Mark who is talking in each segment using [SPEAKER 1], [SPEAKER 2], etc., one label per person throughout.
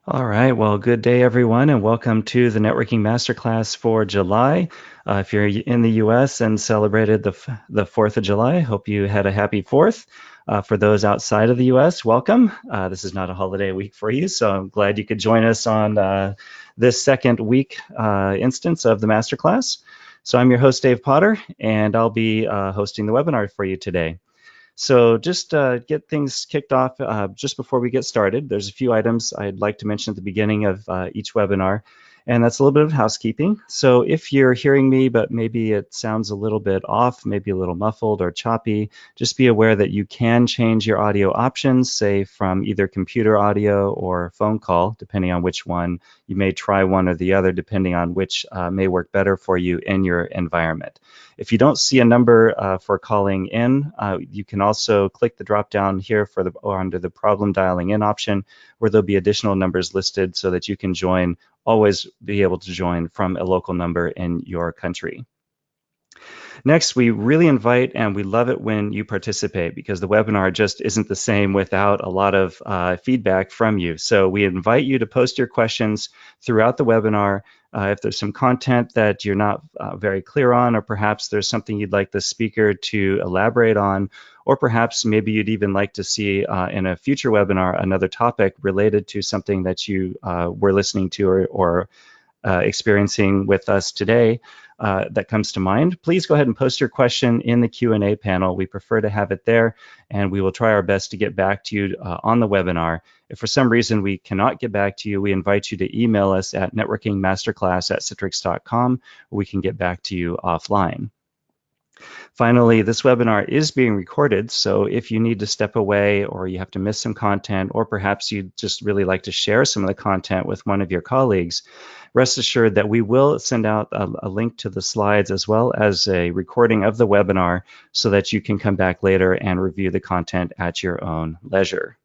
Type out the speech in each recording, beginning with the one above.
[SPEAKER 1] All right, well, good day, everyone, and welcome to the Networking Masterclass for July. If you're in the U.S. and celebrated the 4th of July, hope you had a happy 4th. For those outside of the U.S., welcome. This is not a holiday week for you, so I'm glad you could join us on this second week instance of the Masterclass. So I'm your host, Dave Potter, and I'll be hosting the webinar for you today. So just get things kicked off just before we get started, there's a few items I'd like to mention at the beginning of each webinar, and that's a little bit of housekeeping. So if you're hearing me, but maybe it sounds a little bit off, maybe a little muffled or choppy, just be aware that you can change your audio options, say from either computer audio or phone call, depending on which one. You may try one or the other, depending on which may work better for you in your environment. If you don't see a number for calling in, you can also click the drop down here or under the problem dialing in option, where there'll be additional numbers listed so that you can always be able to join from a local number in your country. Next, we really invite and we love it when you participate, because the webinar just isn't the same without a lot of feedback from you. So we invite you to post your questions throughout the webinar. If there's some content that you're not very clear on, or perhaps there's something you'd like the speaker to elaborate on, or perhaps maybe you'd even like to see in a future webinar another topic related to something that you were listening to or experiencing with us today that comes to mind, please go ahead and post your question in the Q&A panel. We prefer to have it there, and we will try our best to get back to you on the webinar. If for some reason we cannot get back to you, we invite you to email us at networkingmasterclass@citrix.com, where we can get back to you offline. Finally, this webinar is being recorded, so if you need to step away or you have to miss some content, or perhaps you'd just really like to share some of the content with one of your colleagues, rest assured that we will send out a link to the slides as well as a recording of the webinar so that you can come back later and review the content at your own leisure.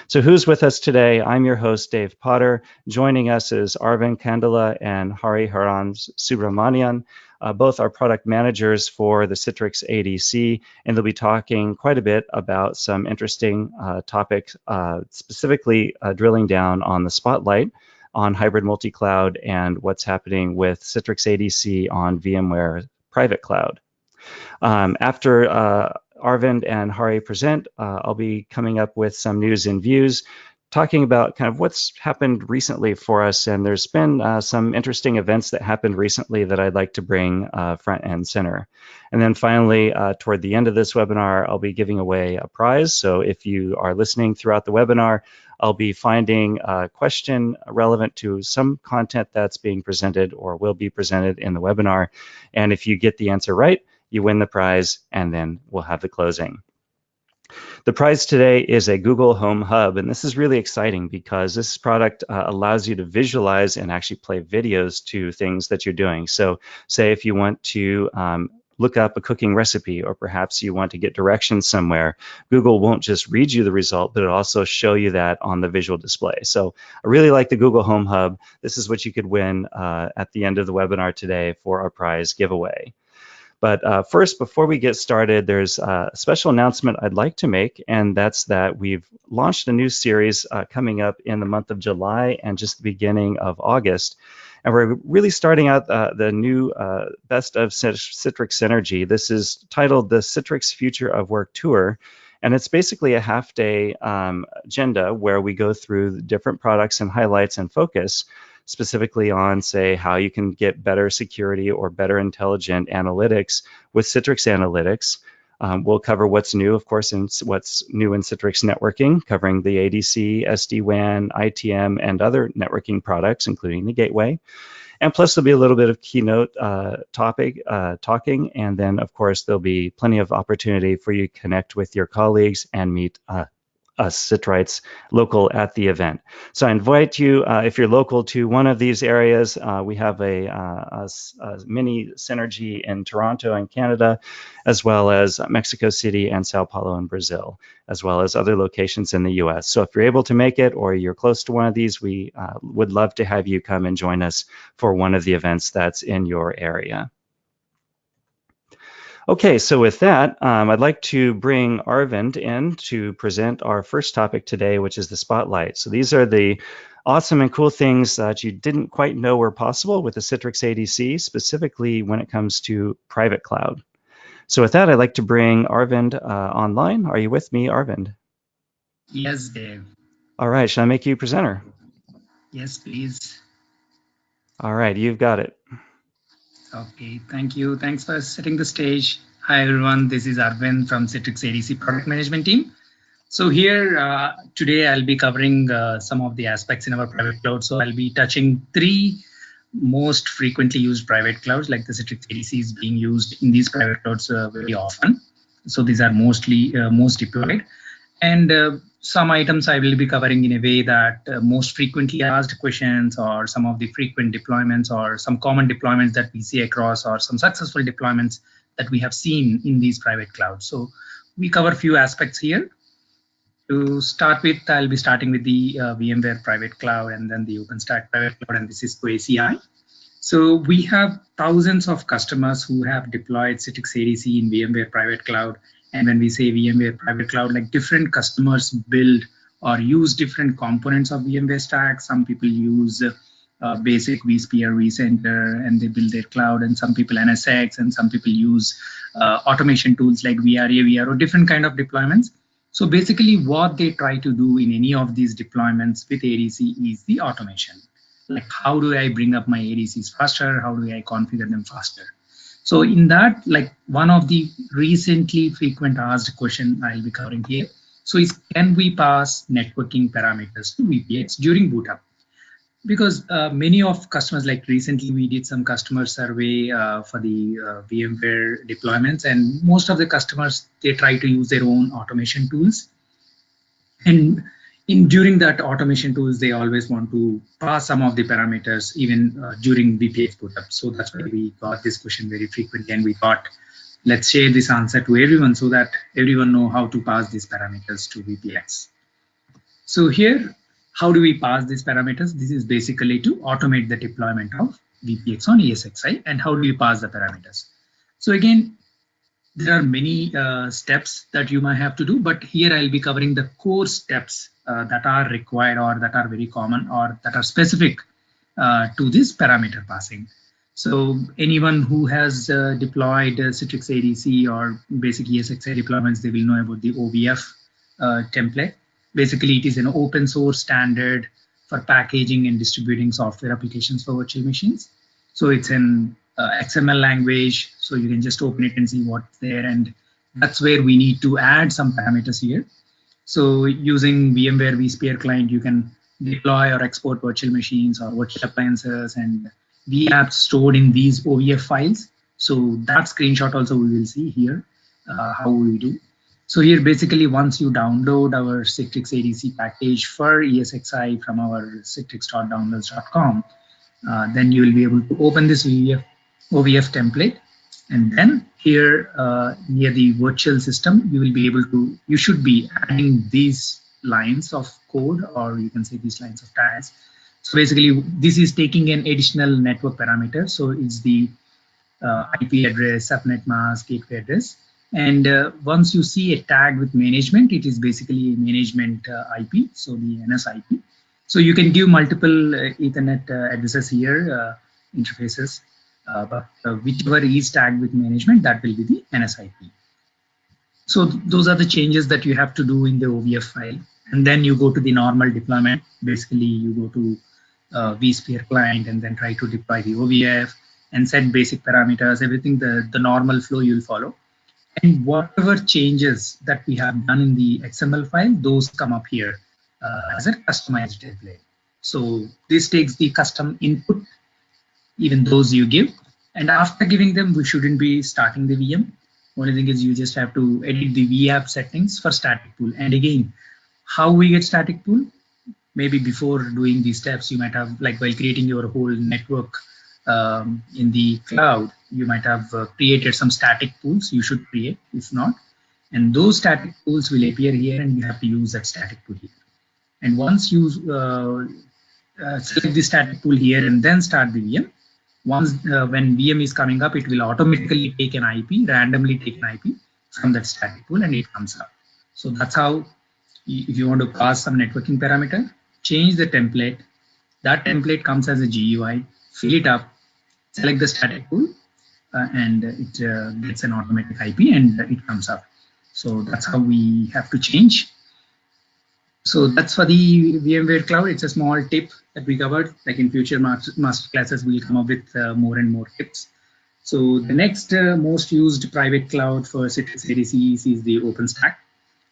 [SPEAKER 1] So who's with us today? I'm your host, Dave Potter. Joining us is Arvind Kandala and Hari Haran Subramanian. Both are product managers for the Citrix ADC, and they'll be talking quite a bit about some interesting topics, specifically drilling down on the spotlight on hybrid multi-cloud and what's happening with Citrix ADC on VMware private cloud. After Arvind and Hari present, I'll be coming up with some news and views, talking about kind of what's happened recently for us, and there's been some interesting events that happened recently that I'd like to bring front and center. And then finally, toward the end of this webinar, I'll be giving away a prize. So if you are listening throughout the webinar, I'll be finding a question relevant to some content that's being presented or will be presented in the webinar. And if you get the answer right, you win the prize, and then we'll have the closing. The prize today is a Google Home Hub, and this is really exciting because this product allows you to visualize and actually play videos to things that you're doing. So say if you want to look up a cooking recipe, or perhaps you want to get directions somewhere, Google won't just read you the result, but it'll also show you that on the visual display. So I really like the Google Home Hub. This is what you could win at the end of the webinar today for our prize giveaway. But first, before we get started, there's a special announcement I'd like to make, and that's that we've launched a new series coming up in the month of July and just the beginning of August. And we're really starting out the new Best of Citrix Synergy. This is titled the Citrix Future of Work Tour. And it's basically a half-day agenda where we go through different products and highlights and focus specifically on, say, how you can get better security or better intelligent analytics with Citrix Analytics. We'll cover what's new, of course, and what's new in Citrix Networking, covering the ADC, SD-WAN, ITM, and other networking products, including the gateway. And plus, there'll be a little bit of keynote talking, and then, of course, there'll be plenty of opportunity for you to connect with your colleagues and meet us Citrites local at the event. So I invite you, if you're local to one of these areas, we have a mini Synergy in Toronto in Canada, as well as Mexico City and Sao Paulo in Brazil, as well as other locations in the US. So if you're able to make it or you're close to one of these, we would love to have you come and join us for one of the events that's in your area. Okay, so with that, I'd like to bring Arvind in to present our first topic today, which is the Spotlight. So these are the awesome and cool things that you didn't quite know were possible with the Citrix ADC, specifically when it comes to private cloud. So with that, I'd like to bring Arvind online. Are you with me, Arvind?
[SPEAKER 2] Yes, Dave.
[SPEAKER 1] All right, shall I make you presenter?
[SPEAKER 2] Yes, please.
[SPEAKER 1] All right, you've got it.
[SPEAKER 2] Okay, thank you. Thanks for setting the stage. Hi, everyone. This is Arvind from Citrix ADC Product Management Team. So here, today I'll be covering some of the aspects in our private cloud. So I'll be touching 3 most frequently used private clouds, like the Citrix ADC is being used in these private clouds very often. So these are mostly most deployed. And some items I will be covering in a way that most frequently asked questions, or some of the frequent deployments, or some common deployments that we see across, or some successful deployments that we have seen in these private clouds. So we cover a few aspects here. To start with, I'll be starting with the VMware private cloud, and then the OpenStack private cloud, and the Cisco ACI. So we have thousands of customers who have deployed Citrix ADC in VMware private cloud. And when we say VMware private cloud, like different customers build or use different components of VMware stack. Some people use basic vSphere, vCenter, and they build their cloud. And some people NSX, and some people use automation tools like VRA, VRO, different kind of deployments. So basically what they try to do in any of these deployments with ADC is the automation. Like, how do I bring up my ADCs faster? How do I configure them faster? So in that, like, one of the recently frequent asked question I'll be covering here. So is, can we pass networking parameters to VPX during boot up? Because many of customers, like recently we did some customer survey for the VMware deployments, and most of the customers, they try to use their own automation tools. And during that automation tools, they always want to pass some of the parameters even during VPX boot up. So that's why we got this question very frequently, and we thought, let's share this answer to everyone so that everyone know how to pass these parameters to VPX. So here, how do we pass these parameters? This is basically to automate the deployment of VPX on ESXi. And how do you pass the parameters? So again, there are many steps that you might have to do, but here I'll be covering the core steps that are required, or that are very common, or that are specific to this parameter passing. So anyone who has deployed Citrix ADC or basic ESXi deployments, they will know about the OVF template. Basically, it is an open source standard for packaging and distributing software applications for virtual machines. So it's an XML language, so you can just open it and see what's there, and that's where we need to add some parameters here. So using VMware vSphere client, you can deploy or export virtual machines or virtual appliances and vApps stored in these OVF files. So that screenshot also we will see here, how we do. So here, basically, once you download our Citrix ADC package for ESXi from our citrix.downloads.com, then you will be able to open this OVF template. And then here near the virtual system, you will be able to, you should be adding these lines of code, or you can say these lines of tags. So basically, this is taking an additional network parameter. So it's the IP address, subnet mask, gateway address. And once you see a tag with management, it is basically a management IP, so the NS IP. So you can give multiple Ethernet addresses here, interfaces, but whichever is tagged with management, that will be the NS IP. So those are the changes that you have to do in the OVF file. And then you go to the normal deployment. Basically, you go to vSphere client and then try to deploy the OVF and set basic parameters, everything, the normal flow you'll follow. And whatever changes that we have done in the XML file, those come up here as a customized template. So this takes the custom input, even those you give. And after giving them, we shouldn't be starting the VM. Only thing is you just have to edit the VApp settings for static pool. And again, how we get static pool? Maybe before doing these steps, you might have, like while creating your whole network in the cloud, you might have created some static pools. You should create, if not. And those static pools will appear here, and you have to use that static pool here. And once you select the static pool here and then start the VM, Once when VM is coming up, it will automatically take an IP, randomly take an IP from that static pool, and it comes up. So that's how, if you want to pass some networking parameter, change the template. That template comes as a GUI, fill it up, select the static pool, and it gets an automatic IP and it comes up. So that's how we have to change. So that's for the VMware Cloud. It's a small tip that we covered. Like in future master classes, we'll come up with more and more tips. So the next most used private cloud for Citrix ADC is the OpenStack.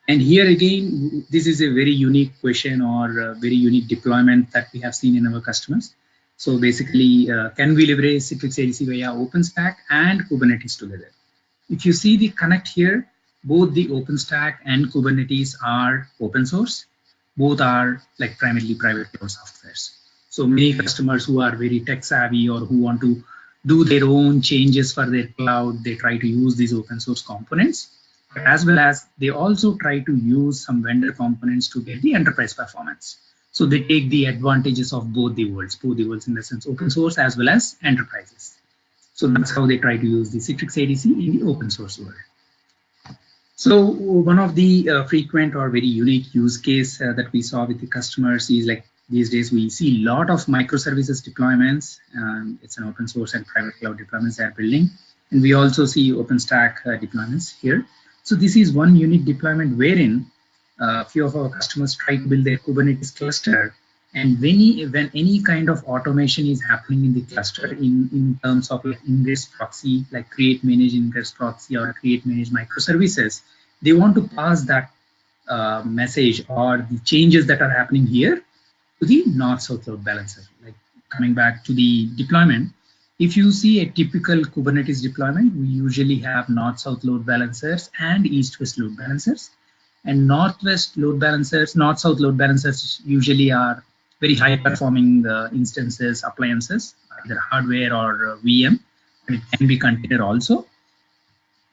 [SPEAKER 2] And here again, this is a very unique question or a very unique deployment that we have seen in our customers. So basically, can we leverage Citrix ADC via OpenStack and Kubernetes together? If you see the connect here, both the OpenStack and Kubernetes are open source. Both are like primarily private cloud softwares. So many customers who are very tech savvy or who want to do their own changes for their cloud, they try to use these open source components, as well as they also try to use some vendor components to get the enterprise performance. So they take the advantages of both the worlds in the sense open source as well as enterprises. So that's how they try to use the Citrix ADC in the open source world. So one of the frequent or very unique use case that we saw with the customers is like these days we see a lot of microservices deployments. It's an open source and private cloud deployments they are building. And we also see OpenStack deployments here. So this is one unique deployment wherein a few of our customers try to build their Kubernetes cluster. And when any kind of automation is happening in the cluster in terms of like ingress proxy, like create manage ingress proxy or create manage microservices, they want to pass that message or the changes that are happening here to the north-south load balancer. Like coming back to the deployment, if you see a typical Kubernetes deployment, we usually have north-south load balancers and east-west load balancers. And north-south load balancers usually are very high-performing instances, appliances, either hardware or VM. And it can be container also.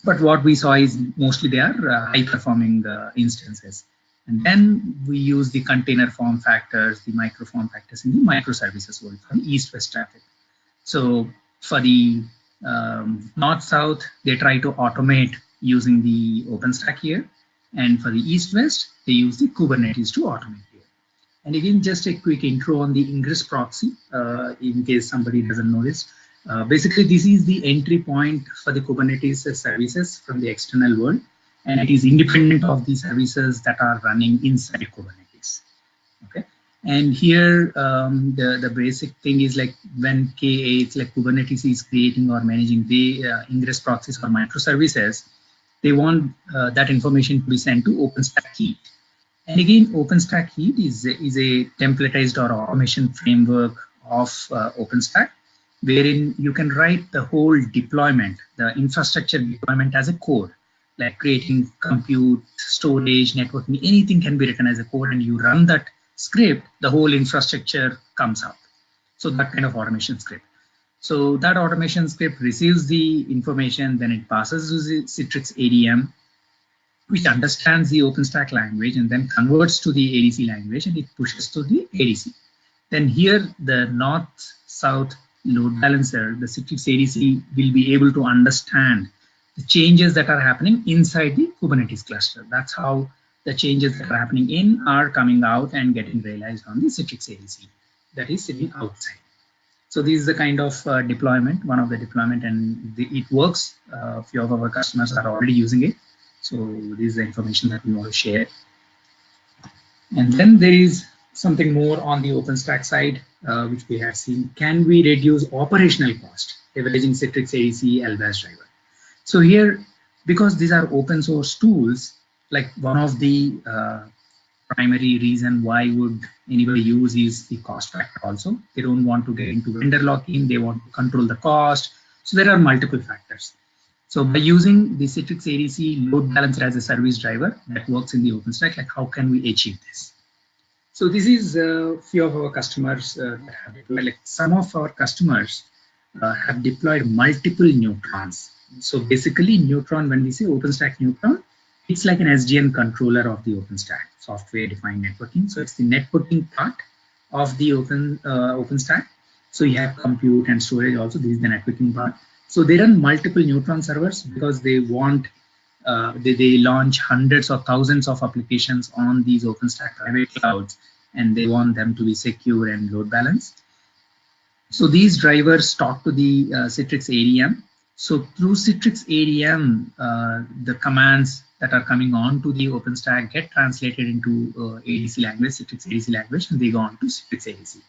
[SPEAKER 2] But what we saw is mostly they are high-performing instances. And then we use the container form factors, the micro form factors in the microservices world for the east-west traffic. So for the north-south, they try to automate using the OpenStack here. And for the east-west, they use the Kubernetes to automate here. And again, just a quick intro on the ingress proxy, in case somebody doesn't know this. Basically, this is the entry point for the Kubernetes services from the external world. And it is independent of the services that are running inside Kubernetes. Okay. And here, the basic thing is like when K8, like Kubernetes is creating or managing the ingress proxies for microservices, they want that information to be sent to OpenStack Heat. And again, OpenStack Heat is a templatized or automation framework of OpenStack, wherein you can write the whole deployment, the infrastructure deployment as a code, like creating compute, storage, networking, anything can be written as a code, and you run that script, the whole infrastructure comes out. So that kind of automation script. So that automation script receives the information, then it passes to the Citrix ADM, which understands the OpenStack language and then converts to the ADC language, and it pushes to the ADC. Then here, the north-south load balancer, the Citrix ADC, will be able to understand the changes that are happening inside the Kubernetes cluster. That's how the changes that are happening in are coming out and getting realized on the Citrix ADC that is sitting outside. So this is the kind of deployment, one of the deployment, and it works. A few of our customers are already using it. So this is the information that we want to share. And then there is something more on the OpenStack side, which we have seen. Can we reduce operational cost leveraging Citrix ADC LBAS driver? So here, because these are open source tools, like one of the primary reason why would anybody use is the cost factor also. They don't want to get into vendor lock-in, they want to control the cost. So there are multiple factors. So by using the Citrix ADC load balancer as a service driver that works in the OpenStack, like how can we achieve this? So this is a few of our customers that have deployed, like some of our customers have deployed multiple neutrons. So basically Neutron, when we say OpenStack Neutron, it's like an SDN controller of the OpenStack, software defined networking. So it's the networking part of the OpenStack. So you have compute and storage also. This is the networking part. So they run multiple Neutron servers because they want, they launch hundreds or thousands of applications on these OpenStack private clouds, and they want them to be secure and load balanced. So these drivers talk to the Citrix ADM. So through Citrix ADM, the commands that are coming on to the OpenStack get translated into ADC language, Citrix ADC language, and they go on to Citrix ADC.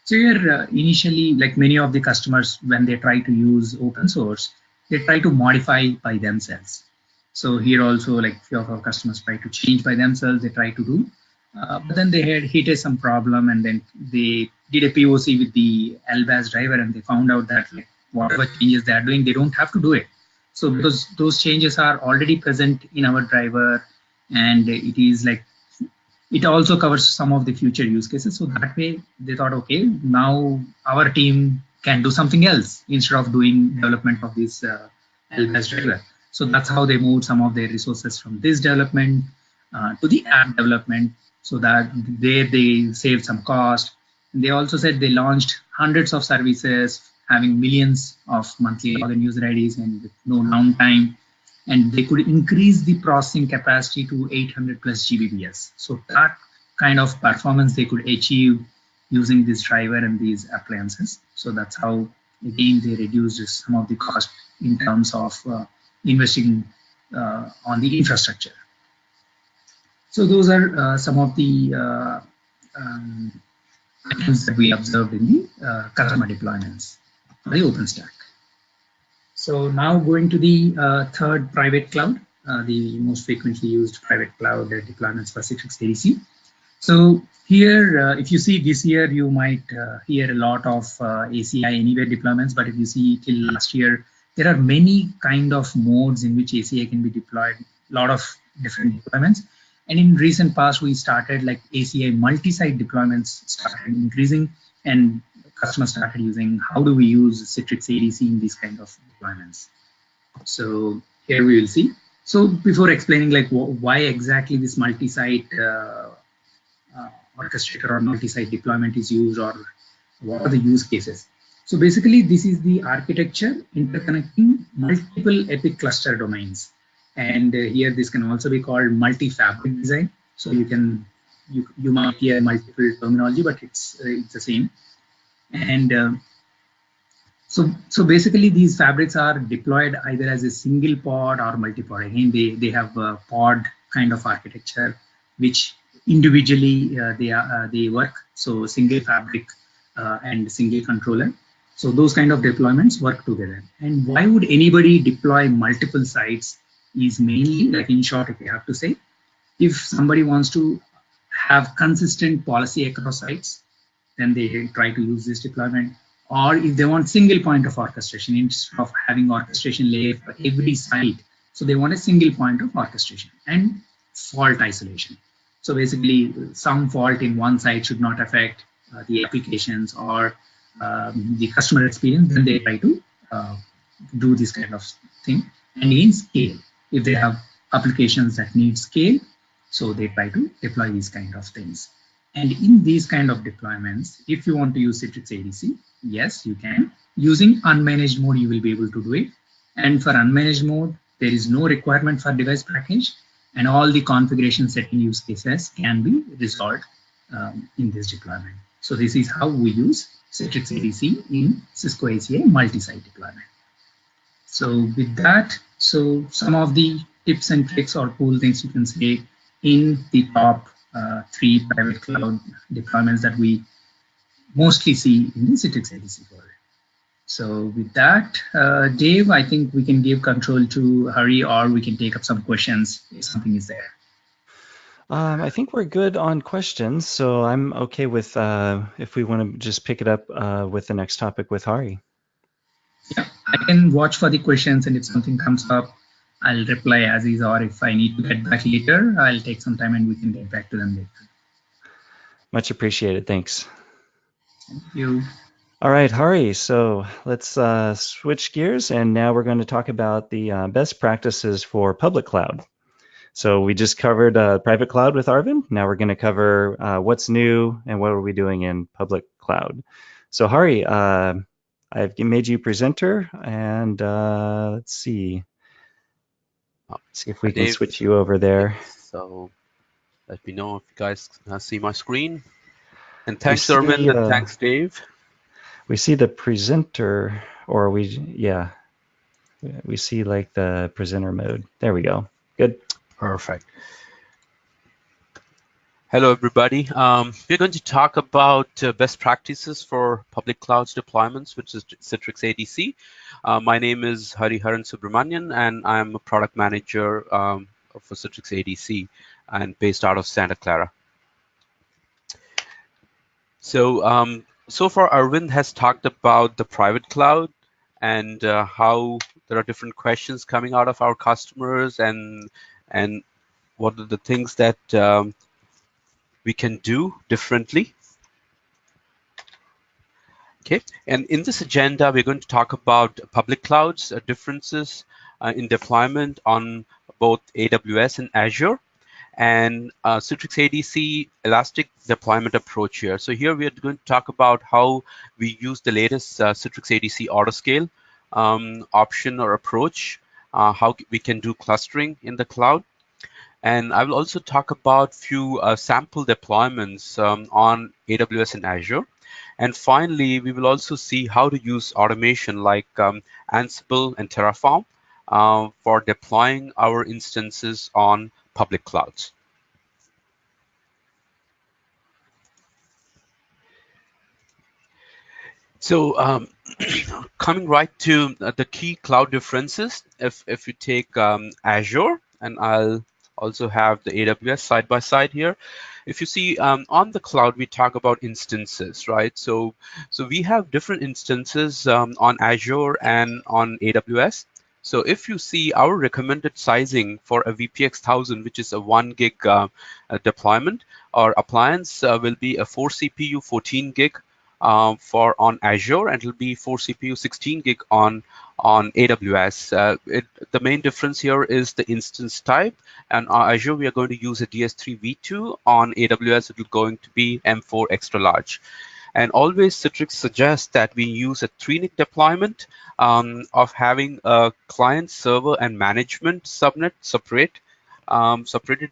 [SPEAKER 2] So here, initially, like many of the customers, when they try to use open source, they try to modify by themselves. So here also, like few of our customers try to change by themselves, they try to do, but then they had hit some problem, and then they did a POC with the LBAS driver, and they found out that like whatever changes they are doing, they don't have to do it. So because those changes are already present in our driver, and it is like, it also covers some of the future use cases. So that way they thought, okay, now our team can do something else instead of doing development of this LBAS driver. So that's how they moved some of their resources from this development to the app development, so that they saved some cost. And they also said they launched hundreds of services having millions of monthly login user IDs and with no downtime. And they could increase the processing capacity to 800 plus Gbps. So that kind of performance they could achieve using this driver and these appliances. So that's how, again, they reduced some of the cost in terms of investing on the infrastructure. So those are some of the items that we observed in the customer deployments for the OpenStack. So now going to the third private cloud, the most frequently used private cloud deployments for Citrix ADC. So here, if you see this year, you might hear a lot of ACI anywhere deployments, but if you see till last year, there are many kind of modes in which ACI can be deployed, a lot of different deployments. And in recent past, we started like ACI multi-site deployments started increasing, and customers started using how do we use Citrix ADC in these kind of deployments. So here we will see. So before explaining like why exactly this multi-site orchestrator or multi-site deployment is used, or what are the use cases. So basically this is the architecture interconnecting multiple epic cluster domains. And here this can also be called multi-fabric design. So you might hear multiple terminology, but it's the same. And so basically these fabrics are deployed either as a single pod or multi-pod. Again, they have a pod kind of architecture, which individually they work. So single fabric and single controller. So those kind of deployments work together. And why would anybody deploy multiple sites is mainly, like in short, if you have to say, if somebody wants to have consistent policy across sites, then they try to use this deployment. Or if they want single point of orchestration instead of having orchestration layer for every site, so they want a single point of orchestration and fault isolation. So basically, some fault in one site should not affect the applications or the customer experience. Then they try to do this kind of thing. And in scale, if they have applications that need scale, so they try to deploy these kind of things. And in these kind of deployments, if you want to use Citrix ADC, yes, you can. Using unmanaged mode, you will be able to do it. And for unmanaged mode, there is no requirement for device package, and all the configuration setting use cases can be resolved in this deployment. So this is how we use Citrix ADC in Cisco ACI multi-site deployment. So with that, so some of the tips and tricks or cool things you can say in the top 3 private cloud deployments that we mostly see in the Citrix ADC world. So with that, Dave, I think we can give control to Hari, or we can take up some questions if something is there.
[SPEAKER 1] I think we're good on questions, so I'm okay with if we want to just pick it up with the next topic with Hari.
[SPEAKER 2] Yeah, I can watch for the questions, and if something comes up, I'll reply as is, or if I need to get back later, I'll take some time and we can get back to them later.
[SPEAKER 1] Much appreciated. Thanks.
[SPEAKER 2] Thank you.
[SPEAKER 1] All right, Hari, so let's switch gears, and now we're going to talk about the best practices for public cloud. So we just covered private cloud with Arvind. Now we're going to cover what's new and what are we doing in public cloud. So Hari, I've made you presenter, and let's see if we can switch you over there.
[SPEAKER 3] So let me know if you guys see my screen. And thanks, Arvind, and thanks, Dave.
[SPEAKER 1] We see the presenter, or we see like the presenter mode. There we go. Good.
[SPEAKER 3] Perfect. Hello, everybody. We're going to talk about best practices for public clouds deployments, which is Citrix ADC. My name is Hariharan Subramanian, and I'm a product manager for Citrix ADC and based out of Santa Clara. So, so far, Arvind has talked about the private cloud and how there are different questions coming out of our customers and what are the things that we can do differently. Okay, and in this agenda, we're going to talk about public clouds, differences in deployment on both AWS and Azure, and Citrix ADC elastic deployment approach here. So here we are going to talk about how we use the latest Citrix ADC autoscale option or approach, how we can do clustering in the cloud. And I will also talk about few sample deployments on AWS and Azure. And finally, we will also see how to use automation like Ansible and Terraform for deploying our instances on public clouds. So coming right to the key cloud differences, if you take Azure, and I'll also have the AWS side by side here. If you see on the cloud, we talk about instances, right? So we have different instances on Azure and on AWS. So if you see our recommended sizing for a VPX 1000, which is a 1 gig deployment or appliance, will be a 4 CPU 14 gig for on Azure, and it'll be 4 CPU 16 gig on AWS. The main difference here is the instance type. And on Azure, we are going to use a DS3 V2. On AWS, it will going to be M4 extra large. And always Citrix suggests that we use a 3-NIC deployment of having a client, server, and management subnet separated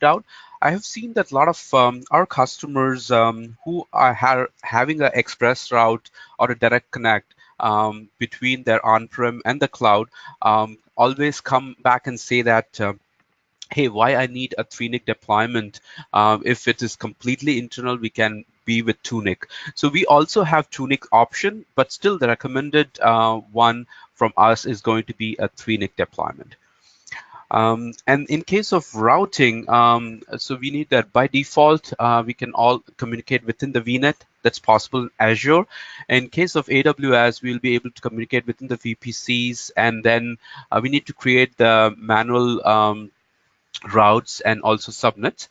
[SPEAKER 3] out. I have seen that a lot of our customers who are having an express route or a direct connect between their on-prem and the cloud always come back and say that, hey, why I need a 3-NIC deployment? If it is completely internal, we can be with 2-NIC. So we also have 2-NIC option, but still the recommended one from us is going to be a 3-NIC deployment. And in case of routing, so we need that by default, we can all communicate within the VNet. That's possible in Azure. In case of AWS, we'll be able to communicate within the VPCs, and then we need to create the manual routes and also subnets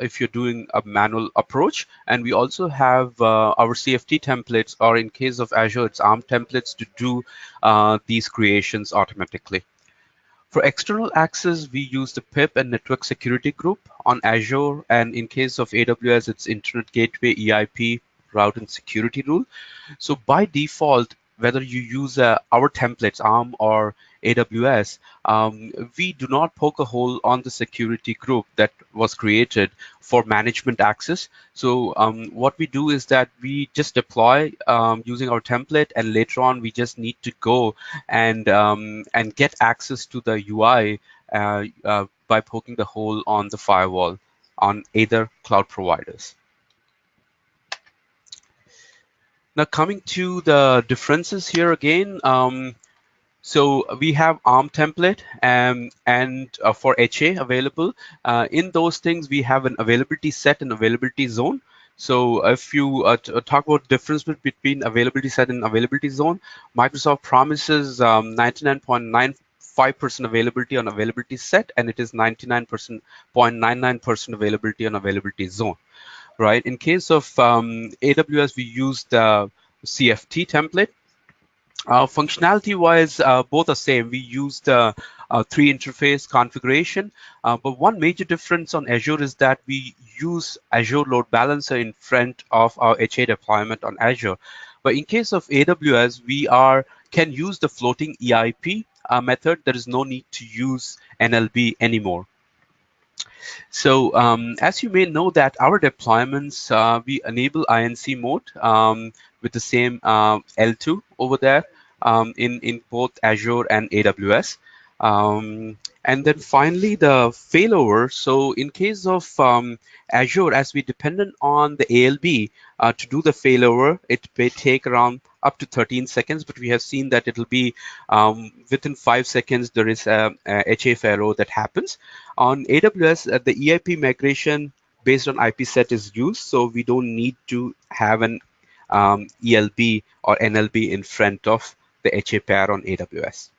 [SPEAKER 3] if you're doing a manual approach. And we also have our CFT templates, or in case of Azure, it's ARM templates to do these creations automatically. For external access, we use the PIP and network security group on Azure, and in case of AWS, it's Internet Gateway, EIP, route and security rule. So by default, whether you use our templates, ARM or AWS, we do not poke a hole on the security group that was created for management access. So what we do is that we just deploy using our template, and later on we just need to go and get access to the UI by poking the hole on the firewall on either cloud providers. Now coming to the differences here again, so we have ARM template and for HA available. In those things, we have an availability set and availability zone. So if you talk about difference between availability set and availability zone, Microsoft promises 99.95% availability on availability set, and it is 99.99% availability on availability zone. Right. In case of AWS, we use the CFT template. Functionality-wise, both are same. We use the 3-interface configuration, but one major difference on Azure is that we use Azure Load Balancer in front of our HA deployment on Azure. But in case of AWS, we can use the floating EIP method. There is no need to use NLB anymore. So as you may know that our deployments, we enable INC mode with the same L2 over there in both Azure and AWS. And then finally, the failover. So in case of Azure, as we dependent on the ALB to do the failover, it may take around up to 13 seconds, but we have seen that it'll be within 5 seconds, there is a HA failover that happens. On AWS, the EIP migration based on IP set is used, so we don't need to have an ELB or NLB in front of the HA pair on AWS.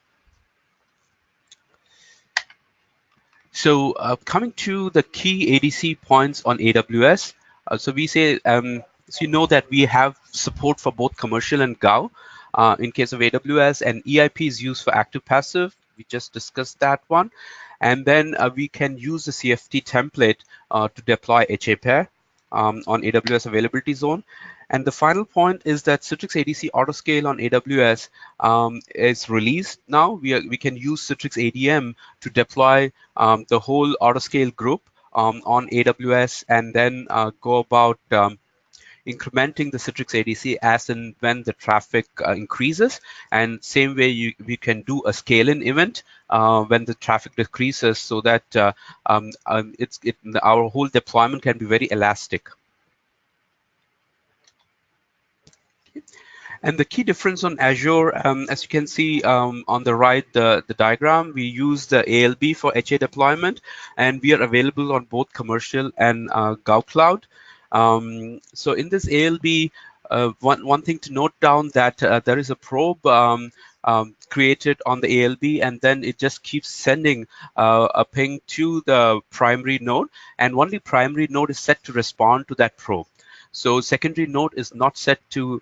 [SPEAKER 3] So coming to the key ADC points on AWS, so we say, so you know that we have support for both commercial and GAU. In case of AWS, and EIP is used for active passive. We just discussed that one. And then we can use the CFT template to deploy HA pair on AWS availability zone. And the final point is that Citrix ADC Autoscale on AWS is released now. We can use Citrix ADM to deploy the whole Autoscale group on AWS, and then go about incrementing the Citrix ADC as and when the traffic increases. And same way we can do a scale-in event when the traffic decreases, so that our whole deployment can be very elastic. And the key difference on Azure, as you can see on the right, the diagram, we use the ALB for HA deployment, and we are available on both commercial and GAU Cloud. So in this ALB, one thing to note down that there is a probe created on the ALB, and then it just keeps sending a ping to the primary node, and only primary node is set to respond to that probe. So secondary node is not set to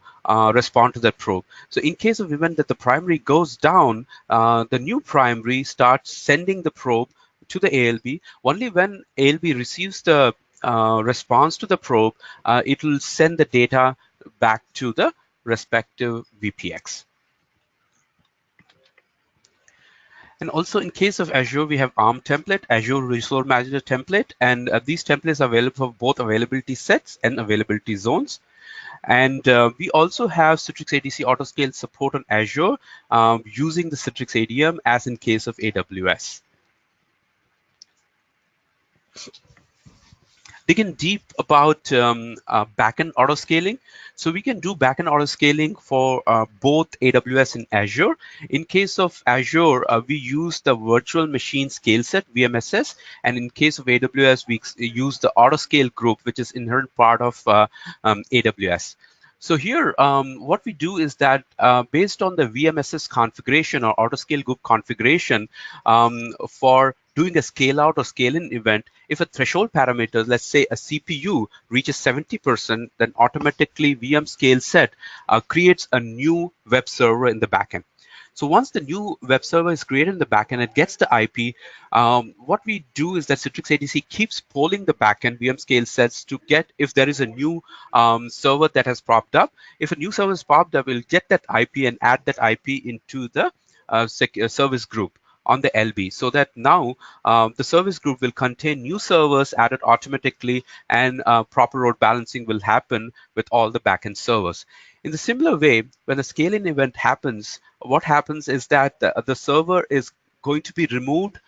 [SPEAKER 3] respond to that probe. So in case of event that the primary goes down, the new primary starts sending the probe to the ALB. Only when ALB receives the response to the probe, it will send the data back to the respective VPX. And also in case of Azure, we have ARM template, Azure Resource Manager template, and these templates are available for both availability sets and availability zones. And we also have Citrix ADC Autoscale support on Azure using the Citrix ADM as in case of AWS. Digging deep about backend autoscaling. So we can do backend autoscaling for both AWS and Azure. In case of Azure, we use the virtual machine scale set, VMSS. And in case of AWS, we use the autoscale group, which is inherent part of AWS. So here, what we do is that based on the VMSS configuration or autoscale group configuration for doing a scale out or scale in event, if a threshold parameter, let's say a CPU reaches 70%, then automatically VM scale set creates a new web server in the backend. So once the new web server is created in the backend, it gets the IP. What we do is that Citrix ADC keeps polling the backend VM scale sets to get if there is a new server that has popped up. If a new server has popped up, we'll get that IP and add that IP into the service group on the LB, so that now the service group will contain new servers added automatically, and proper load balancing will happen with all the backend servers. In the similar way, when a scaling event happens, what happens is that the server is going to be removed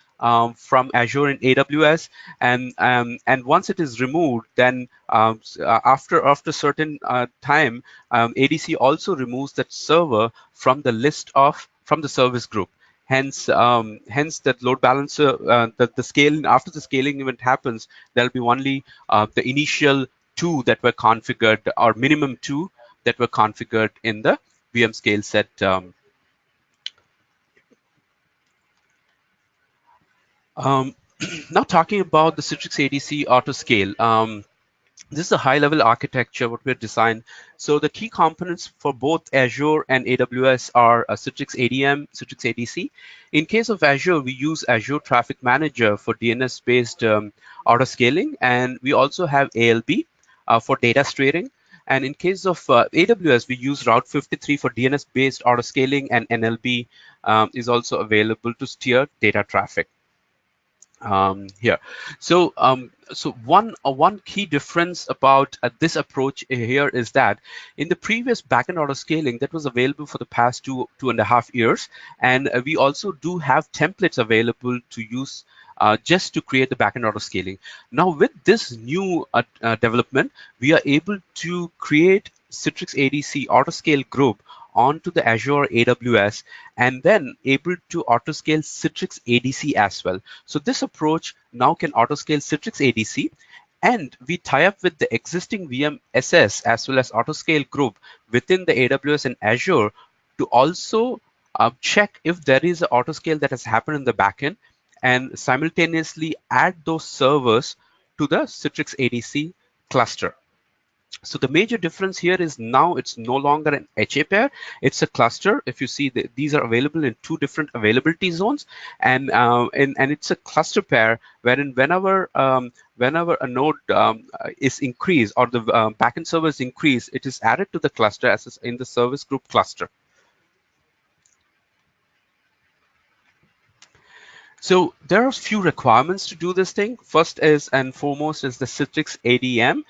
[SPEAKER 3] from Azure and AWS, and once it is removed, then after certain time, ADC also removes that server from the list from the service group. Hence, that load balancer, the scaling, after the scaling event happens, there'll be only the initial 2 that were configured, or minimum 2 that were configured in the VM scale set. Now talking about the Citrix ADC Autoscale. This is a high-level architecture what we've designed. So the key components for both Azure and AWS are Citrix ADM, Citrix ADC. In case of Azure, we use Azure Traffic Manager for DNS-based autoscaling, and we also have ALB for data streaming. And in case of AWS, we use Route 53 for DNS-based autoscaling, and NLP is also available to steer data traffic here. So one key difference about this approach here is that in the previous backend autoscaling that was available for the past 2.5 years, and we also do have templates available to use just to create the backend autoscaling. Now with this new development, we are able to create Citrix ADC autoscale group onto the Azure AWS, and then able to autoscale Citrix ADC as well. So this approach now can autoscale Citrix ADC, and we tie up with the existing VMSS as well as autoscale group within the AWS and Azure to also check if there is an autoscale that has happened in the backend, and simultaneously add those servers to the Citrix ADC cluster. So the major difference here is now it's no longer an HA pair, it's a cluster. If you see, these are available in 2 different availability zones, and it's a cluster pair wherein whenever a node is increased or the backend server is increased, it is added to the cluster as in the service group cluster. So there are a few requirements to do this thing. First is and foremost is the Citrix ADM,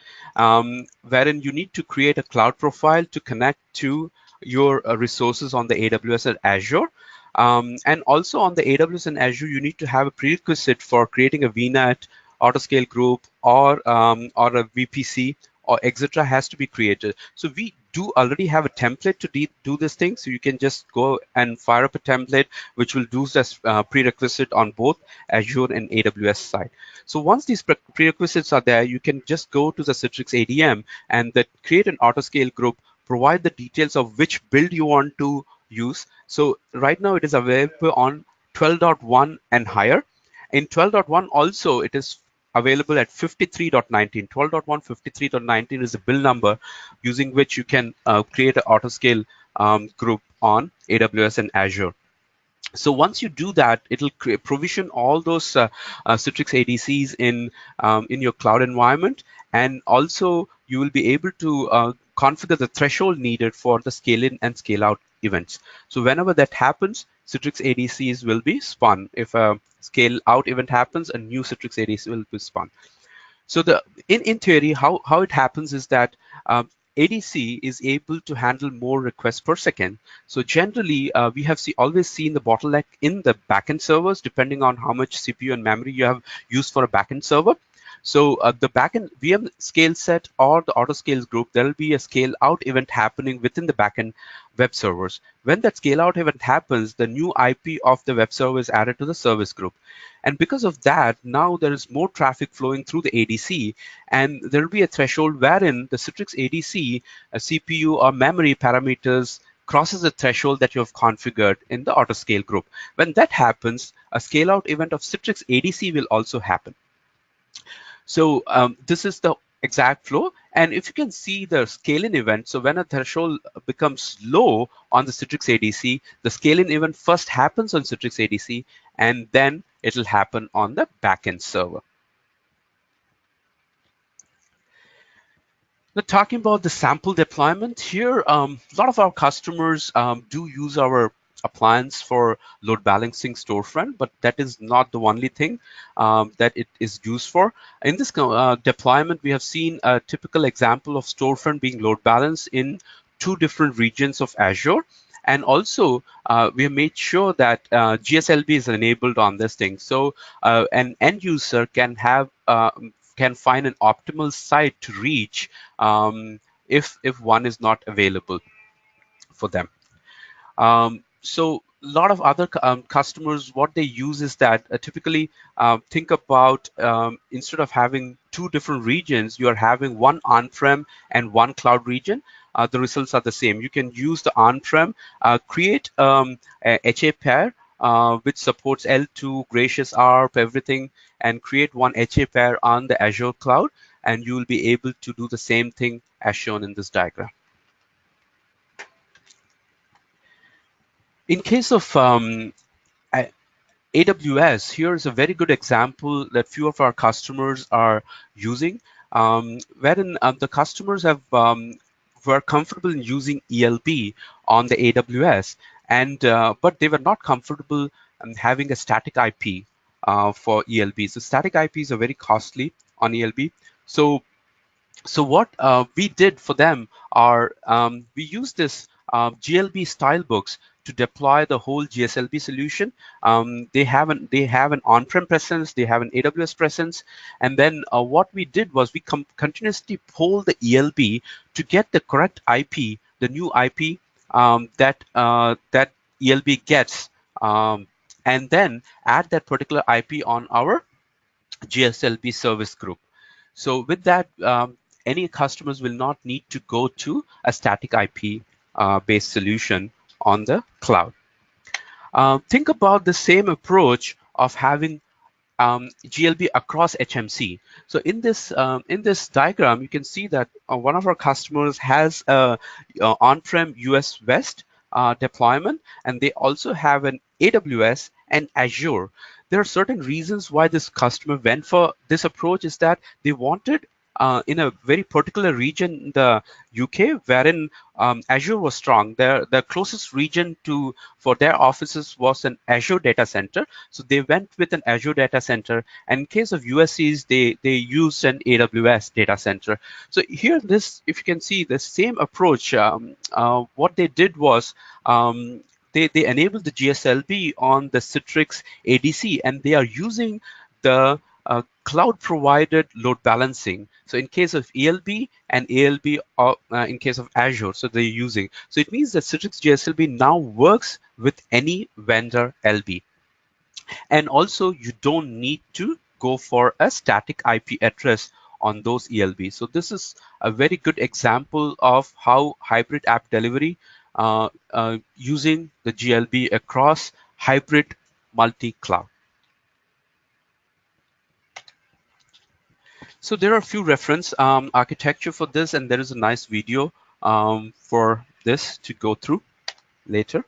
[SPEAKER 3] wherein you need to create a cloud profile to connect to your resources on the AWS and Azure. And also on the AWS and Azure, you need to have a prerequisite for creating a VNet, autoscale group, or a VPC, or etc. has to be created. So we do already have a template to do this thing. So you can just go and fire up a template, which will do this prerequisite on both Azure and AWS side. So once these prerequisites are there, you can just go to the Citrix ADM and create an autoscale group, provide the details of which build you want to use. So right now it is available on 12.1 and higher. In 12.1 also, it is available at 53.19. 12.1 53.19 is a build number using which you can create an autoscale group on AWS and Azure. So once you do that, it'll provision all those Citrix ADCs in your cloud environment, and also you will be able to configure the threshold needed for the scale in and scale out events. So whenever that happens, Citrix ADCs will be spun. If a scale out event happens, a new Citrix ADC will be spun. So in theory, how it happens is that ADC is able to handle more requests per second. So generally, we have always seen the bottleneck in the backend servers, depending on how much CPU and memory you have used for a backend server. So the backend VM scale set or the autoscales group, there will be a scale out event happening within the backend web servers. When that scale out event happens, the new IP of the web server is added to the service group. And because of that, now there is more traffic flowing through the ADC, and there will be a threshold wherein the Citrix ADC, CPU or memory parameters crosses the threshold that you have configured in the autoscale group. When that happens, a scale out event of Citrix ADC will also happen. So this is the exact flow. And if you can see the scale-in event, so when a threshold becomes low on the Citrix ADC, the scale-in event first happens on Citrix ADC, and then it'll happen on the backend server. Now, talking about the sample deployment here, a lot of our customers do use our appliance for load balancing storefront, but that is not the only thing that it is used for. In this deployment, we have seen a typical example of storefront being load balanced in 2 different regions of Azure. And also, we have made sure that GSLB is enabled on this thing. So an end user can have can find an optimal site to reach if one is not available for them. So a lot of other customers, what they use is that typically think about instead of having 2 different regions, you are having one on-prem and one cloud region. The results are the same. You can use the on-prem, create a HA pair which supports L2, Gracious ARP, everything, and create one HA pair on the Azure cloud, and you will be able to do the same thing as shown in this diagram. In case of AWS, here is a very good example that few of our customers are using, wherein the customers have were comfortable in using ELB on the AWS, and but they were not comfortable having a static IP for ELB. So static IPs are very costly on ELB. So what we did for them are we used this GLB style books to deploy the whole GSLB solution. They have an on-prem presence, they have an AWS presence, and then what we did was we continuously poll the ELB to get the correct IP, the new IP that ELB gets, and then add that particular IP on our GSLB service group. So with that, any customers will not need to go to a static IP based solution on the cloud. Think about the same approach of having GLB across HMC. So in this diagram, you can see that one of our customers has a on-prem US West deployment, and they also have an AWS and Azure. There are certain reasons why this customer went for this approach is that they wanted in a very particular region in the UK, wherein Azure was strong. The closest region for their offices was an Azure data center. So they went with an Azure data center. And in case of USCs, they used an AWS data center. So here, if you can see the same approach, what they did was they enabled the GSLB on the Citrix ADC, and they are using the cloud provided load balancing. So in case of ELB and ALB, in case of Azure, so they're using. So it means that Citrix GSLB now works with any vendor LB. And also you don't need to go for a static IP address on those ELB. So this is a very good example of how hybrid app delivery using the GLB across hybrid multi-cloud. So there are a few reference architecture for this, and there is a nice video for this to go through later.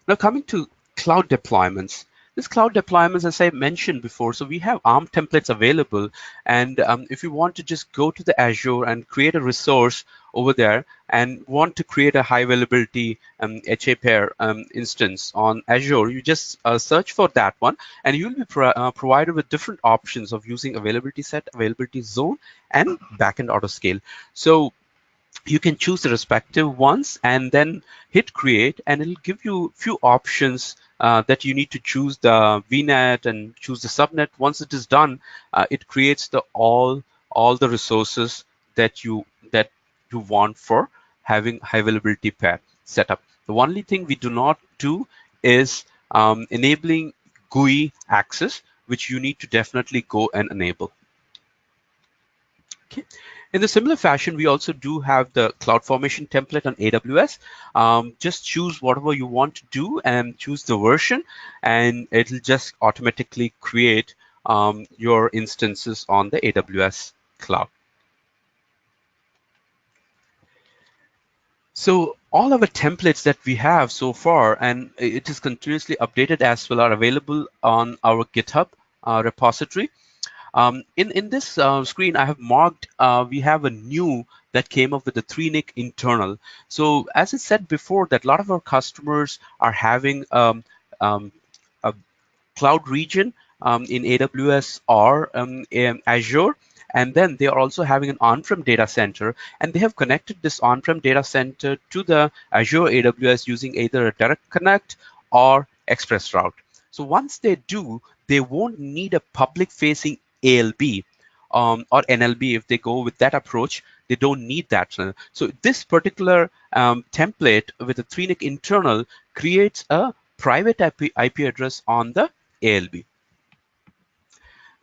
[SPEAKER 3] Now coming to cloud deployments. This cloud deployments, as I mentioned before, so we have ARM templates available, and if you want to just go to the Azure and create a resource over there and want to create a high availability HA pair instance on Azure, you just search for that one, and you'll be provided with different options of using availability set, availability zone, and backend autoscale. So you can choose the respective ones and then hit create, and it'll give you a few options that you need to choose the VNet and choose the subnet. Once it is done, it creates the all the resources that you want for having high availability pair setup. The only thing we do not do is enabling GUI access, which you need to definitely go and enable. Okay. In the similar fashion, we also do have the CloudFormation template on AWS. Just choose whatever you want to do and choose the version, and it'll just automatically create your instances on the AWS cloud. So all of the templates that we have so far, and it is continuously updated as well, are available on our GitHub repository. In this screen, I have marked, we have a new that came up with the 3NIC internal. So as I said before, that a lot of our customers are having a cloud region in AWS or in Azure, and then they are also having an on-prem data center, and they have connected this on-prem data center to the Azure AWS using either a direct connect or express route. So once they do, they won't need a public-facing ALB or NLB. If they go with that approach, they don't need that. So this particular template with a 3NIC internal creates a private IP address on the ALB.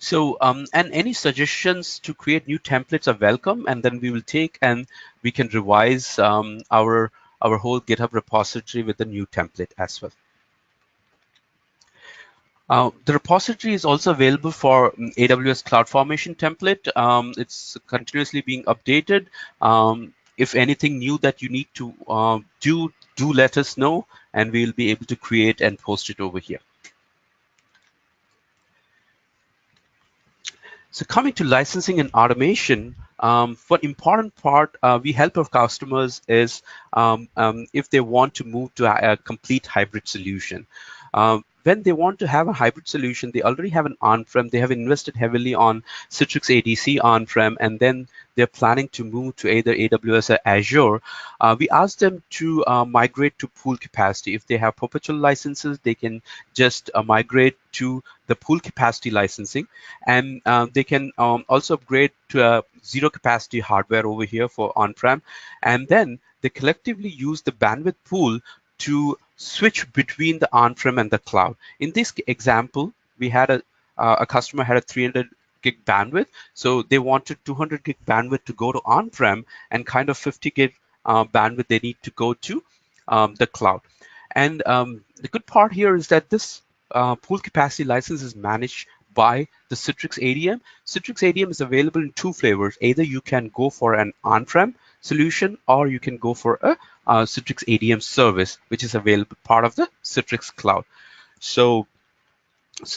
[SPEAKER 3] So and any suggestions to create new templates are welcome, and then we will take and we can revise our whole GitHub repository with the new template as well. The repository is also available for AWS CloudFormation template. It's continuously being updated. If anything new that you need to do let us know, and we'll be able to create and post it over here. So coming to licensing and automation, one important part we help our customers is if they want to move to a complete hybrid solution. When they want to have a hybrid solution, they already have an on-prem, they have invested heavily on Citrix ADC on-prem, and then they're planning to move to either AWS or Azure. We ask them to migrate to pool capacity. If they have perpetual licenses, they can just migrate to the pool capacity licensing, and they can also upgrade to a zero capacity hardware over here for on-prem, and then they collectively use the bandwidth pool to switch between the on-prem and the cloud. In this example, we had a customer had a 300 gig bandwidth, so they wanted 200 gig bandwidth to go to on-prem and kind of 50 gig bandwidth they need to go to the cloud. And the good part here is that this pool capacity license is managed by the Citrix ADM. Citrix ADM is available in two flavors. Either you can go for an on-prem solution, or you can go for a Citrix ADM service, which is available part of the Citrix cloud. So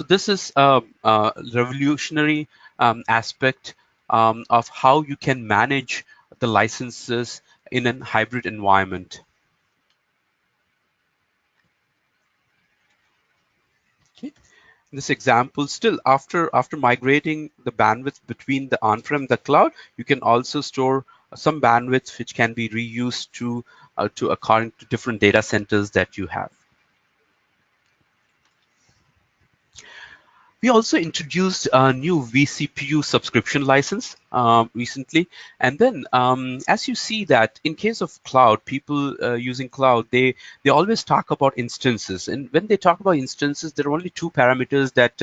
[SPEAKER 3] this is a revolutionary aspect of how you can manage the licenses in a hybrid environment. Okay. This example, still after migrating the bandwidth between the on-prem and the cloud, you can also store some bandwidth which can be reused to according to different data centers that you have. We also introduced a new VCPU subscription license recently. And then as you see that in case of cloud, people using cloud, they always talk about instances. And when they talk about instances, there are only two parameters that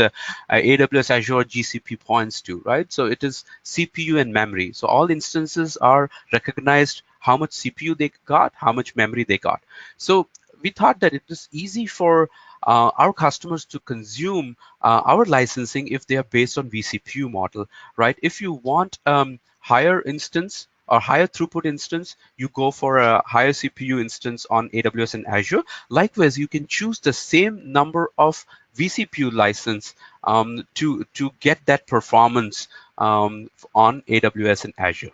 [SPEAKER 3] AWS, Azure, GCP points to, right? So it is CPU and memory. So all instances are recognized how much CPU they got, how much memory they got. So we thought that it was easy for our customers to consume our licensing if they are based on VCPU model, right? If you want higher instance or higher throughput instance, you go for a higher CPU instance on AWS and Azure. Likewise, you can choose the same number of VCPU license to get that performance on AWS and Azure.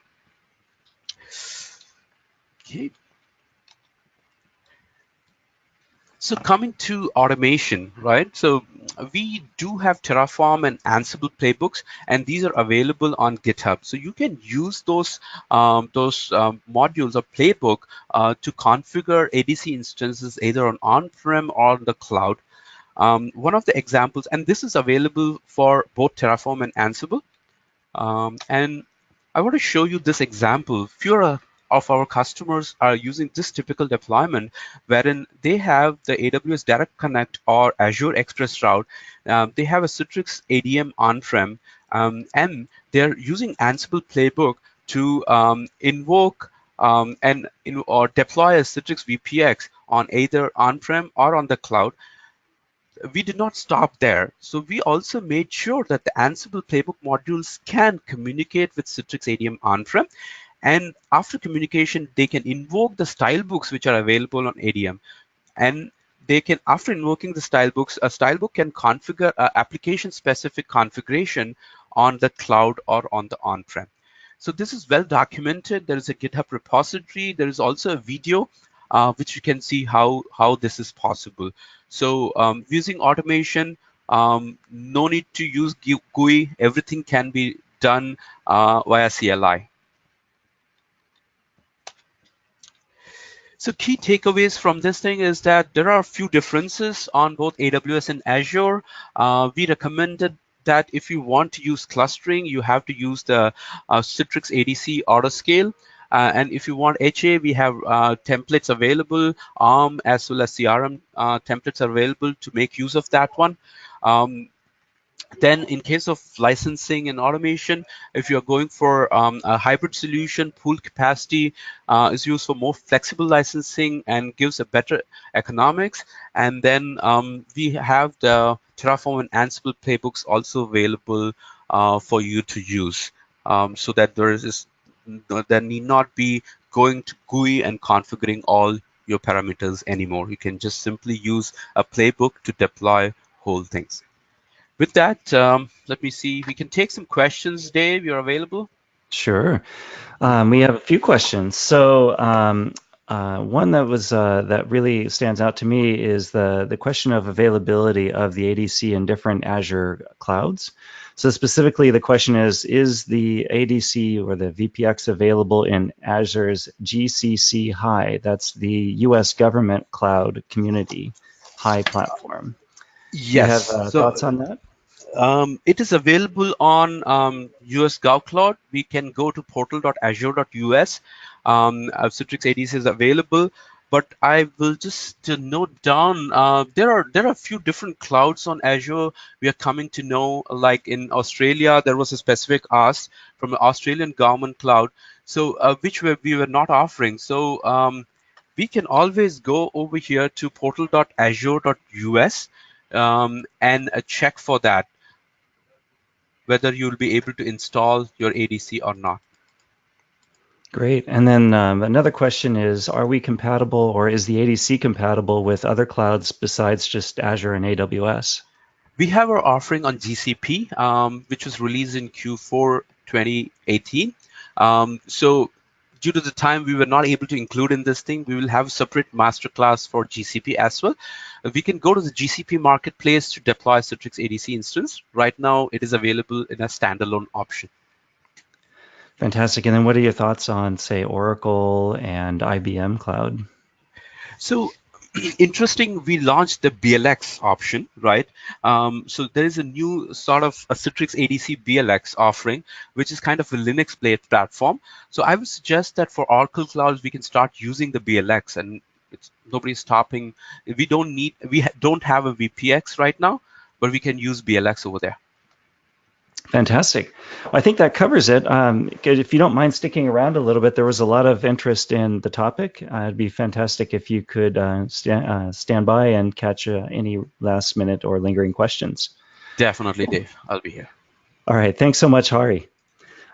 [SPEAKER 3] Okay. So coming to automation, right? So we do have Terraform and Ansible playbooks, and these are available on GitHub. So you can use those modules or playbook to configure ADC instances either on-prem or on the cloud. One of the examples, and this is available for both Terraform and Ansible. And I want to show you this example. Few of our customers are using this typical deployment wherein they have the AWS Direct Connect or Azure Express Route. They have a Citrix ADM on-prem, and they're using Ansible Playbook to invoke or deploy a Citrix VPX on either on-prem or on the cloud. We did not stop there. So we also made sure that the Ansible Playbook modules can communicate with Citrix ADM on-prem. And after communication, they can invoke the style books which are available on ADM. And they can, after invoking the style books, a style book can configure application-specific configuration on the cloud or on the on-prem. So this is well documented. There is a GitHub repository. There is also a video which you can see how this is possible. So using automation, no need to use GUI. Everything can be done via CLI. So key takeaways from this thing is that there are a few differences on both AWS and Azure. We recommended that if you want to use clustering, you have to use the Citrix ADC Autoscale. And if you want HA, we have templates available, ARM as well as CRM templates are available to make use of that one. Then in case of licensing and automation, if you're going for a hybrid solution, pool capacity is used for more flexible licensing and gives a better economics. And then we have the Terraform and Ansible playbooks also available for you to use, so that there need not be going to GUI and configuring all your parameters anymore. You can just simply use a playbook to deploy whole things. With that, let me see. We can take some questions. Dave, you're available?
[SPEAKER 1] Sure. We have a few questions. So one that really stands out to me is the question of availability of the ADC in different Azure clouds. So specifically, the question is the ADC or the VPX available in Azure's GCC High? That's the U.S. government cloud community High platform. Do you have
[SPEAKER 3] Yes.
[SPEAKER 1] thoughts on that?
[SPEAKER 3] It is available on US GovCloud. We can go to portal.azure.us. Citrix ADC is available, but I will just note down there are a few different clouds on Azure. We are coming to know, like in Australia, there was a specific ask from the Australian government cloud, so which we were not offering. So we can always go over here to portal.azure.us and check for that, whether you'll be able to install your ADC or not.
[SPEAKER 1] Great. And then another question is, are we compatible, or is the ADC compatible with other clouds besides just Azure and AWS?
[SPEAKER 3] We have our offering on GCP, which was released in Q4 2018. So due to the time we were not able to include in this thing, we will have a separate masterclass for GCP as well. We can go to the GCP marketplace to deploy Citrix ADC instance. Right now, it is available in a standalone option.
[SPEAKER 1] Fantastic. And then what are your thoughts on, say, Oracle and IBM Cloud?
[SPEAKER 3] So interesting, we launched the BLX option, right? So there is a new sort of a Citrix ADC BLX offering, which is kind of a Linux-based platform. So I would suggest that for Oracle clouds, we can start using the BLX, and nobody's stopping. We don't have a VPX right now, but we can use BLX over there.
[SPEAKER 1] Fantastic. I think that covers it. If you don't mind sticking around a little bit, there was a lot of interest in the topic. It'd be fantastic if you could stand by and catch any last minute or lingering questions.
[SPEAKER 3] Definitely, Dave. I'll be here.
[SPEAKER 1] All right. Thanks so much, Hari.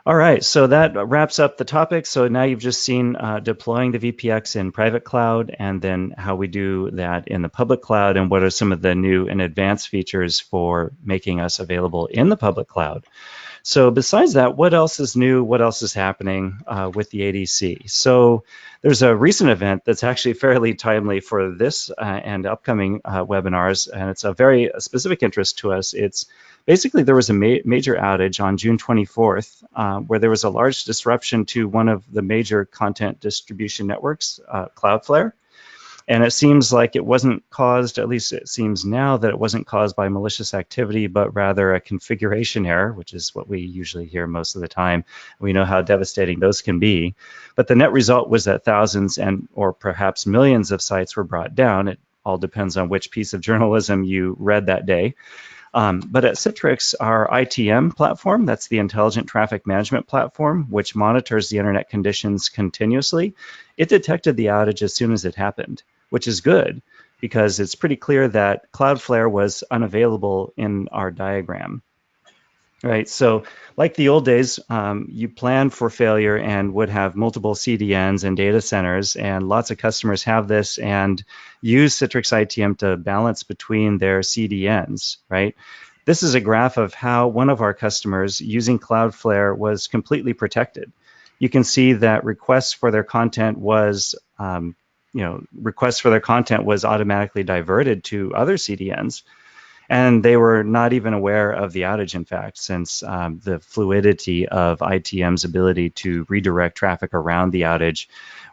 [SPEAKER 1] All right, so that wraps up the topic. So now you've just seen deploying the VPX in private cloud, and then how we do that in the public cloud, and what are some of the new and advanced features for making us available in the public cloud. So besides that, what else is new? What else is happening with the ADC? So there's a recent event that's actually fairly timely for this and upcoming webinars, and it's a very specific interest to us. It's basically, there was a major outage on June 24th where there was a large disruption to one of the major content distribution networks, Cloudflare. And it seems like it wasn't caused, at least it seems now, that it wasn't caused by malicious activity, but rather a configuration error, which is what we usually hear most of the time. We know how devastating those can be. But the net result was that thousands or perhaps millions of sites were brought down. It all depends on which piece of journalism you read that day. But at Citrix, our ITM platform, that's the Intelligent Traffic Management Platform, which monitors the internet conditions continuously, it detected the outage as soon as it happened, which is good because it's pretty clear that Cloudflare was unavailable in our diagram. Right, so like the old days, you plan for failure and would have multiple CDNs and data centers, and lots of customers have this and use Citrix ITM to balance between their CDNs, right? This is a graph of how one of our customers using Cloudflare was completely protected. You can see that requests for their content was, automatically diverted to other CDNs. And they were not even aware of the outage, in fact, since the fluidity of ITM's ability to redirect traffic around the outage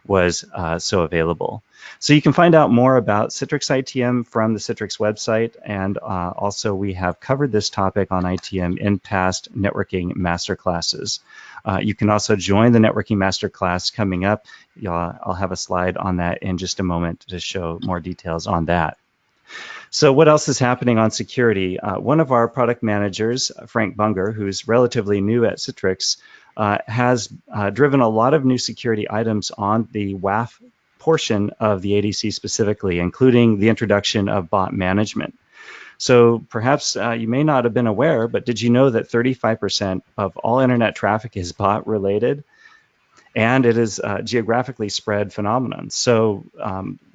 [SPEAKER 1] was so available. So you can find out more about Citrix ITM from the Citrix website, and also we have covered this topic on ITM in past networking masterclasses. You can also join the networking masterclass coming up. I'll have a slide on that in just a moment to show more details on that. So what else is happening on security? One of our product managers, Frank Bunger, who's relatively new at Citrix, has driven a lot of new security items on the WAF portion of the ADC specifically, including the introduction of bot management. So perhaps you may not have been aware, but did you know that 35% of all internet traffic is bot related? and it is a geographically spread phenomenon. So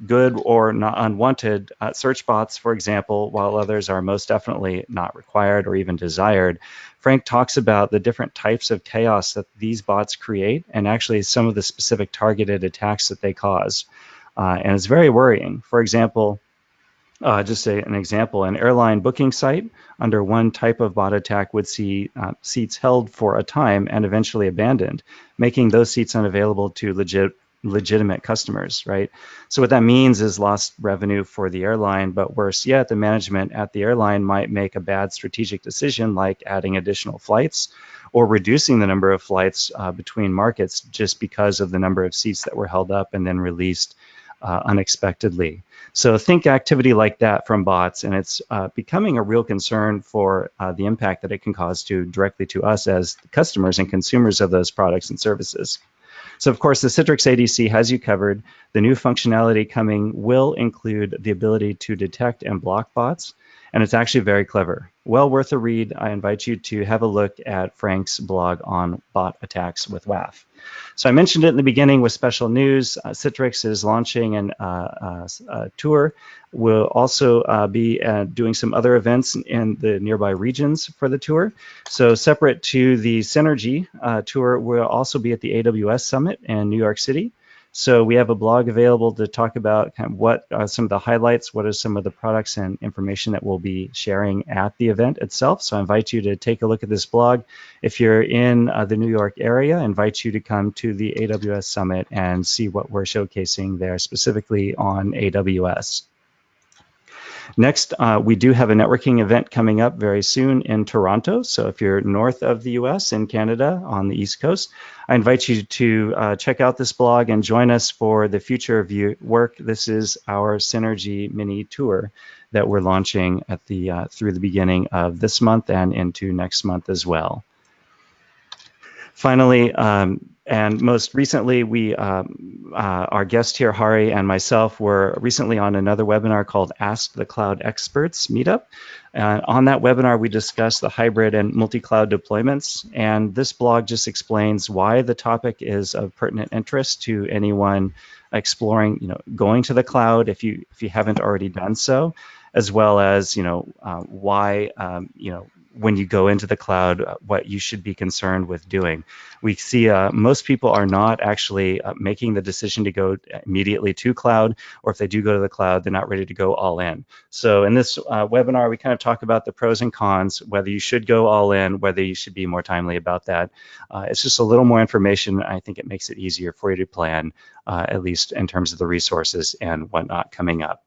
[SPEAKER 1] good or not unwanted search bots, for example, while others are most definitely not required or even desired, Frank talks about the different types of chaos that these bots create and actually some of the specific targeted attacks that they cause. And it's very worrying. For example, just an example, an airline booking site under one type of bot attack would see seats held for a time and eventually abandoned, making those seats unavailable to legitimate customers, right? So what that means is lost revenue for the airline, but worse yet, the management at the airline might make a bad strategic decision like adding additional flights or reducing the number of flights between markets just because of the number of seats that were held up and then released unexpectedly. So think activity like that from bots, and it's becoming a real concern for the impact that it can cause directly to us as customers and consumers of those products and services. So of course, the Citrix ADC has you covered. The new functionality coming will include the ability to detect and block bots, and it's actually very clever. Well worth a read. I invite you to have a look at Frank's blog on bot attacks with WAF. So I mentioned it in the beginning with special news. Citrix is launching a tour. We'll also be doing some other events in the nearby regions for the tour. So separate to the Synergy tour, we'll also be at the AWS Summit in New York City. So we have a blog available to talk about kind of what are some of the highlights, what are some of the products and information that we'll be sharing at the event itself. So I invite you to take a look at this blog. If you're in the New York area, I invite you to come to the AWS Summit and see what we're showcasing there specifically on AWS. Next, we do have a networking event coming up very soon in Toronto. So if you're north of the US in Canada on the East Coast, I invite you to check out this blog and join us for the Future of Work. This is our Synergy mini tour that we're launching at the through the beginning of this month and into next month as well. Finally, and most recently, our guest here, Hari, and myself were recently on another webinar called Ask the Cloud Experts Meetup. And on that webinar, we discussed the hybrid and multi-cloud deployments. And this blog just explains why the topic is of pertinent interest to anyone exploring, going to the cloud if you haven't already done so, as well as, why, when you go into the cloud, what you should be concerned with doing. We see most people are not actually making the decision to go immediately to cloud, or if they do go to the cloud, they're not ready to go all in. So in this webinar, we kind of talk about the pros and cons, whether you should go all in, whether you should be more timely about that. It's just a little more information. I think it makes it easier for you to plan, at least in terms of the resources and whatnot coming up.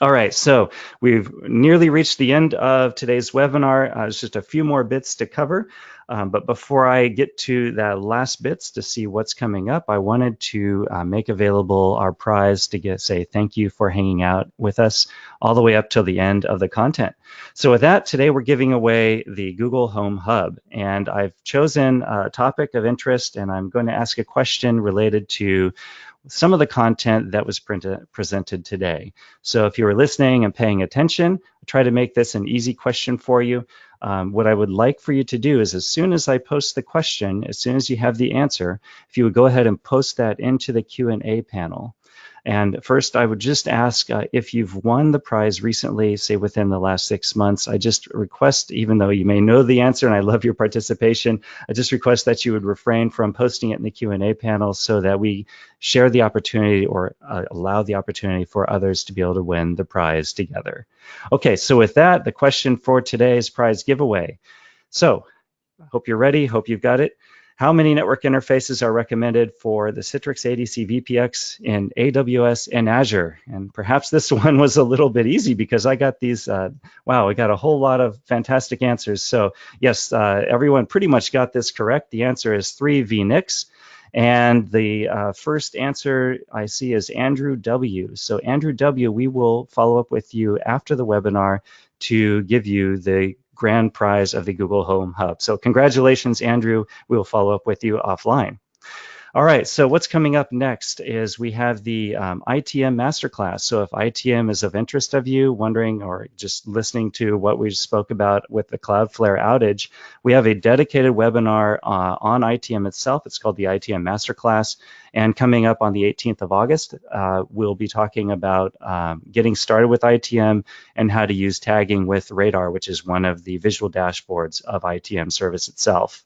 [SPEAKER 1] All right, so we've nearly reached the end of today's webinar. There's just a few more bits to cover. But before I get to that last bits to see what's coming up, I wanted to make available our prize to say thank you for hanging out with us all the way up till the end of the content. So with that, today we're giving away the Google Home Hub. And I've chosen a topic of interest, and I'm going to ask a question related to some of the content that was presented today. So if you were listening and paying attention, I'll try to make this an easy question for you. What I would like for you to do is as soon as I post the question, as soon as you have the answer, if you would go ahead and post that into the Q&A panel. And first, I would just ask if you've won the prize recently, say within the last 6 months, I just request, even though you may know the answer and I love your participation, I just request that you would refrain from posting it in the Q&A panel so that we share the opportunity or allow the opportunity for others to be able to win the prize together. Okay, so with that, the question for today's prize giveaway. So I hope you're ready, hope you've got it. How many network interfaces are recommended for the Citrix ADC VPX in AWS and Azure? And perhaps this one was a little bit easy because I got these, wow, I got a whole lot of fantastic answers. So yes, everyone pretty much got this correct. The answer is 3 VNICs. And the first answer I see is Andrew W. So Andrew W., we will follow up with you after the webinar to give you the grand prize of the Google Home Hub. So congratulations, Andrew. We will follow up with you offline. All right, so what's coming up next is we have the ITM Masterclass. So if ITM is of interest of you, wondering or just listening to what we spoke about with the Cloudflare outage, we have a dedicated webinar on ITM itself. It's called the ITM Masterclass. And coming up on the 18th of August, we'll be talking about getting started with ITM and how to use tagging with Radar, which is one of the visual dashboards of ITM service itself.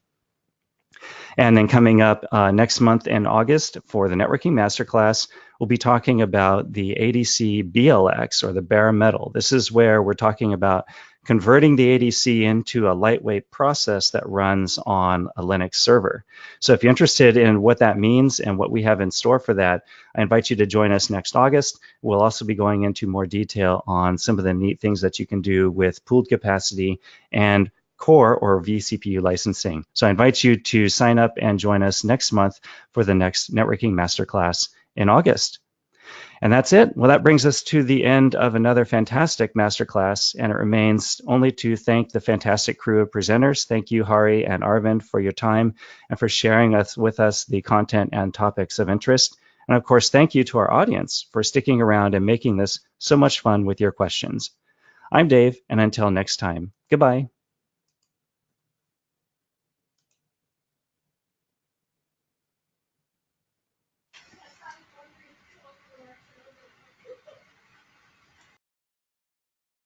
[SPEAKER 1] And then coming up next month in August for the Networking Masterclass, we'll be talking about the ADC BLX, or the bare metal. This is where we're talking about converting the ADC into a lightweight process that runs on a Linux server. So if you're interested in what that means and what we have in store for that, I invite you to join us next August. We'll also be going into more detail on some of the neat things that you can do with pooled capacity and core or VCPU licensing. So I invite you to sign up and join us next month for the next Networking Masterclass in August. And that's it. Well, that brings us to the end of another fantastic masterclass, and it remains only to thank the fantastic crew of presenters. Thank you, Hari and Arvind, for your time and for sharing with us the content and topics of interest. And of course, thank you to our audience for sticking around and making this so much fun with your questions. I'm Dave, and until next time, goodbye.